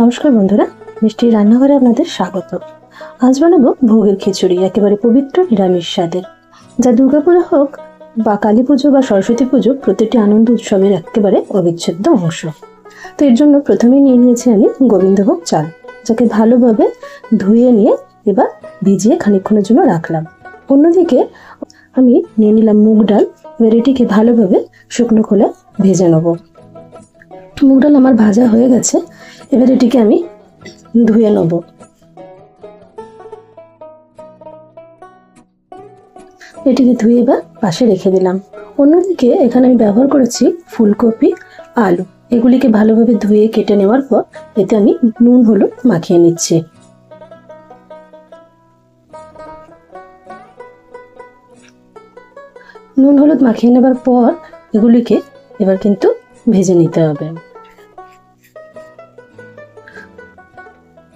নমস্কার বন্ধুরা, মিষ্টির রান্নাঘরে আপনাদের স্বাগত। আজ বানাবো ভোগের খিচুড়ি, একেবারে পবিত্র নিরামিষ স্বাদের, যা দুর্গাপুজো হোক বা কালী পুজো বা সরস্বতী পুজো, প্রতিটি আনন্দ উৎসবের একেবারে অবিচ্ছেদ্য অংশ। তো এর জন্য প্রথমেই নিয়ে নিয়েছি আমি গোবিন্দভোগ চাল, যাকে ভালোভাবে ধুয়ে নিয়ে এবার ভিজিয়ে খানিকক্ষণের জন্য রাখলাম। অন্যদিকে আমি নিয়ে নিলাম মুগ ডাল, এবার এটিকে ভালোভাবে শুকনো খোলে ভেজে নেব। মুগ ডাল আমার ভাজা হয়ে গেছে, এবার এটিকে আমি ধুয়ে নেব। এটিকে ধুয়ে এবার পাশে রেখে দিলাম। অন্যদিকে এখানে আমি ব্যবহার করেছি ফুলকপি, আলু। এগুলিকে ভালোভাবে ধুয়ে কেটে নেওয়ার পর এতে আমি নুন হলুদ মাখিয়ে নিচ্ছি। নুন হলুদ মাখিয়ে নেবার পর এগুলিকে এবার কিন্তু ভেজে নিতে হবে।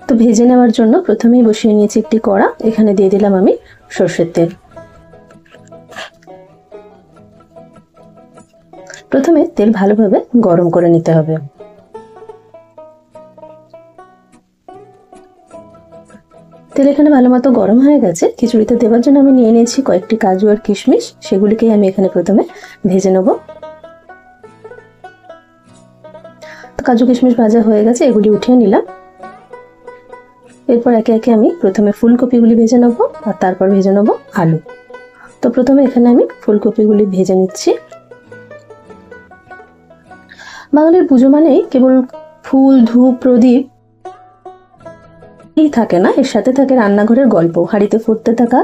তো ভেজে নেওয়ার জন্য প্রথমেই বসিয়ে নিয়েছি একটি কড়া, এখানে দিয়ে দিলাম আমি সরষের তেল। প্রথমে তেল ভালোভাবে গরম করে নিতে হবে। তেল এখানে ভালো মতো গরম হয়ে গেছে। খিচুড়িতে দেওয়ার জন্য আমি নিয়ে নিয়েছি কয়েকটি কাজু আর কিশমিশ, সেগুলিকেই আমি এখানে প্রথমে ভেজে নেব। তো কাজু কিশমিশ ভাজা হয়ে গেছে, এগুলি উঠিয়ে নিলাম। এরপর একে একে আমি প্রথমে ফুলকপিগুলি ভেজে নেব আর তারপর ভেজে নেব আলু। তো প্রথমে এখানে আমি ফুলকপিগুলি ভেজে নিচ্ছি। বাঙালির পুজো মানেই কেবল ফুল, ধূপ, প্রদীপ থাকে না, এর সাথে থাকে রান্নাঘরের গল্প, হাঁড়িতে ফুটতে থাকা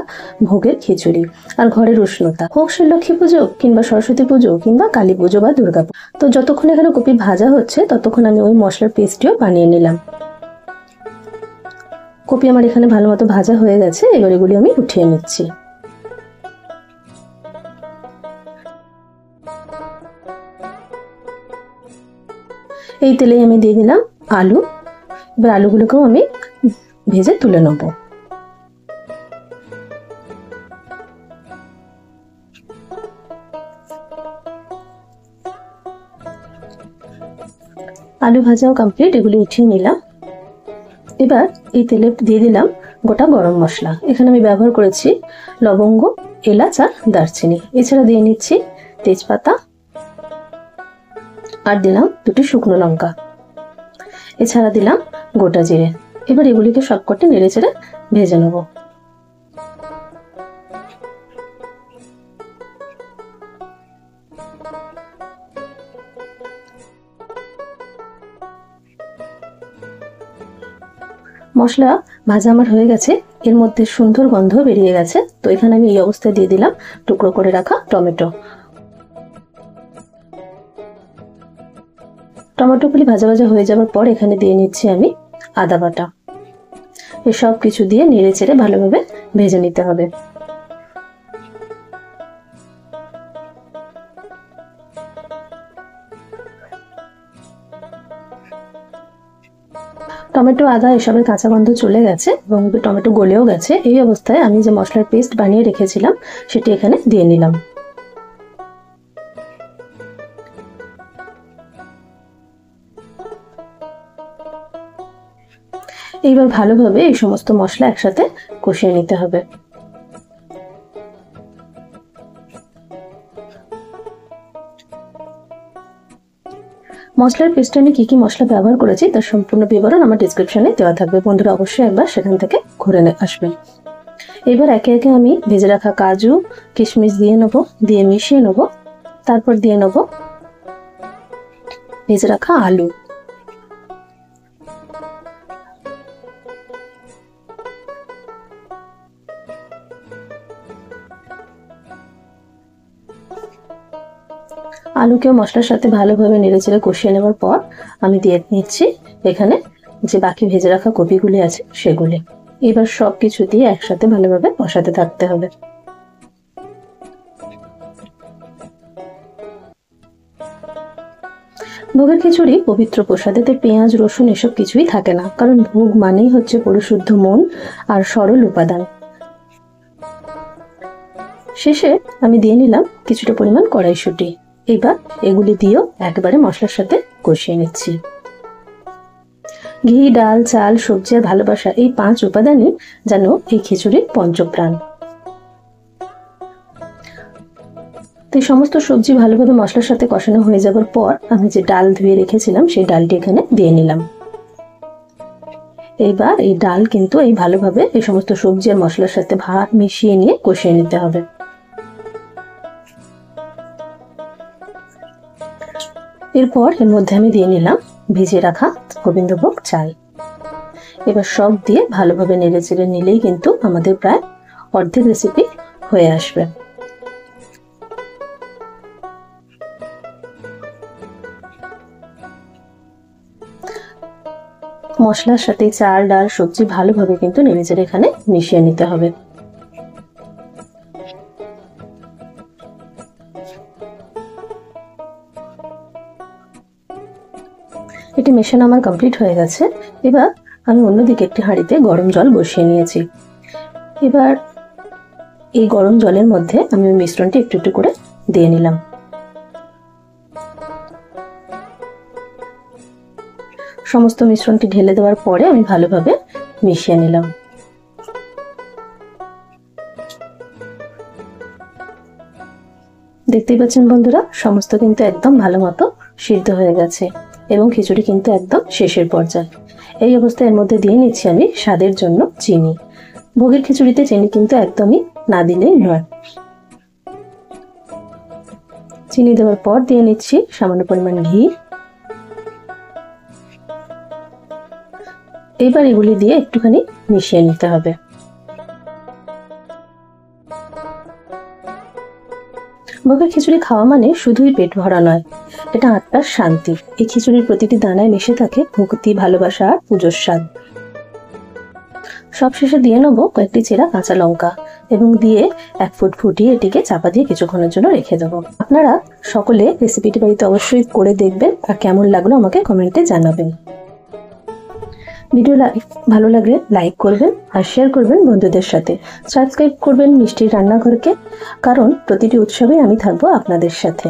ভোগের খিচুড়ি আর ঘরের উষ্ণতা। হোক সে লক্ষ্মী পুজো কিংবা সরস্বতী পুজো কিংবা কালী পুজো বা দুর্গা পুজো। তো যতক্ষণ এখানে কপি ভাজা হচ্ছে ততক্ষণ আমি ওই মশলার পেস্টটিও বানিয়ে নিলাম। কপি আমার এখানে ভালো মতো ভাজা হয়ে গেছে, এবার এগুলি আমি উঠিয়ে নিচ্ছি। এই তেলেই আমি দিয়ে দিলাম আলু। এবার আলুগুলোকেও আমি ভেজে তুলে নেব। আলু ভাজাও কমপ্লিট, এগুলি উঠিয়ে নিলাম। এবার এই তেলে দিয়ে দিলাম গোটা গরম মশলা। এখানে আমি ব্যবহার করেছি লবঙ্গ, এলাচ আর দারচিনি। এছাড়া দিয়ে নিচ্ছি তেজপাতা আর দিলাম দুটি শুকনো লঙ্কা। এছাড়া দিলাম গোটা জিরে। এবার এগুলিকে সবকটি নেড়ে চেড়ে ভেজে নেব। মশলা ভাজা আমার হয়ে গেছে, এর মধ্যে সুন্দর গন্ধ বেরিয়ে গেছে। তো এখানে আমি এই অবস্থায় দিয়ে দিলাম টুকরো করে রাখা টমেটো। টমেটোগুলি ভাজা ভাজা হয়ে যাওয়ার পর এখানে দিয়ে নিচ্ছি আমি আদা বাটা। এসব কিছু দিয়ে নেড়ে চেড়ে ভালোভাবে ভেজে নিতে হবে। টমেটো, আদা এসবের কাঁচা গন্ধ চলে গেছে এবং টমেটো গলেও গেছে। এই অবস্থায় আমি যে মশলার পেস্ট বানিয়ে রেখেছিলাম সেটি এখানে দিয়ে নিলাম। এইবার ভালোভাবে এই সমস্ত মশলা একসাথে কষিয়ে নিতে হবে। মশলার পেস্টে আমি কি কি মশলা ব্যবহার করেছি তার সম্পূর্ণ বিবরণ আমার ডেসক্রিপশনে দেওয়া থাকবে, বন্ধুরা অবশ্যই একবার সেখান থেকে ঘুরে আসবেন। এবার একে একে আমি ভেজে রাখা কাজু কিশমিশ দিয়ে নেব, দিয়ে মিশিয়ে নেব। তারপর দিয়ে নেব ভেজে রাখা আলু। আলুকেও মশলার সাথে ভালোভাবে নেড়েচেড়ে কষিয়ে নেওয়ার পর আমি দিয়ে নিচ্ছি এখানে যে বাকি ভেজে রাখা কপিগুলি আছে সেগুলি। এবার সব কিছু দিয়ে একসাথে ভালোভাবে কষাতে থাকতে হবে। ভোগের খিচুড়ি পবিত্র প্রসাদ, এতে পেঁয়াজ রসুন এসব কিছুই থাকে না, কারণ ভোগ মানেই হচ্ছে পরিশুদ্ধ মন আর সরল উপাদান। শেষে আমি দিয়ে নিলাম কিছুটা পরিমাণ কড়াইশুঁটি। এবার এগুলি দিয়েও একেবারে মশলার সাথে কষিয়ে নিচ্ছি। ঘি, ডাল, চাল, সবজি আর ভালোবাসা, এই 5 উপাদানই যেন এই খিচুড়ির পঞ্চপ্রাণ। তো এই সমস্ত সবজি ভালোভাবে মশলার সাথে কষানো হয়ে যাবার পর আমি যে ডাল ধুয়ে রেখেছিলাম সেই ডালটি এখানে দিয়ে নিলাম। এবার এই ডাল কিন্তু এই ভালোভাবে এই সমস্ত সবজি আর মশলার সাথে ভাত মিশিয়ে নিয়ে কষিয়ে নিতে হবে। এরপর এর মধ্যে আমি দিয়ে নিলাম ভিজিয়ে রাখা গোবিন্দভোগ চাল। এবার সব দিয়ে ভালোভাবে নেড়ে চেড়ে নিলেই কিন্তু আমাদের প্রায় অর্ধেক রেসিপি হয়ে আসবে। মশলার সাথে চাল, ডাল, সবজি ভালোভাবে কিন্তু নেড়ে চেড়ে এখানে মিশিয়ে নিতে হবে। এটি মেশানো আমার কমপ্লিট হয়ে গেছে। এবার আমি অন্যদিকে একটি হাঁড়িতে গরম জল বসিয়ে নিয়েছি। এবার এই গরম জলের মধ্যে আমি মিশ্রণটি একটু একটু করে দিয়ে নিলাম। সমস্ত মিশ্রণটি ঢেলে দেওয়ার পরে আমি ভালোভাবে মিশিয়ে নিলাম। দেখতেই পাচ্ছেন বন্ধুরা, সমস্ত কিন্তু একদম ভালো মতো সিদ্ধ হয়ে গেছে এবং খিচুড়ি কিন্তু একদম শেষের পর্যায়ে। এই অবস্থায় এর মধ্যে দিয়ে নিচ্ছি আমি স্বাদের জন্য চিনি। ভোগের খিচুড়িতে চিনি কিন্তু একদমই না দিলেই নয়। চিনি দেওয়ার পর দিয়ে নিচ্ছি সামান্য পরিমাণ ঘি। এবার এগুলি দিয়ে একটুখানি মিশিয়ে নিতে হবে। ভোগের খিচুড়ি খাওয়া মানে শুধুই পেট ভরা নয়, এটা আত্মার শান্তি। এই খিচুড়ির প্রতিটি দানায় মিশে থাকে ভক্তি, ভালোবাসা আর পুজোর স্বাদ। সবশেষে দিয়ে নেবো কয়েকটি চেরা কাঁচা লঙ্কা এবং দিয়ে 1 ফুট ফুটিয়ে এটিকে চাপা দিয়ে কিছুক্ষণের জন্য রেখে দেবো। আপনারা সকলে রেসিপিটি বাড়িতে অবশ্যই করে দেখবেন আর কেমন লাগলো আমাকে কমেন্টে জানাবেন। ভিডিও ভালো লাগলে লাইক করবেন আর শেয়ার করবেন বন্ধুদের সাথে। সাবস্ক্রাইব করবেন মিষ্টির রান্নাঘরকে, কারণ প্রতিটি উৎসবে আমি থাকবো আপনাদের সাথে।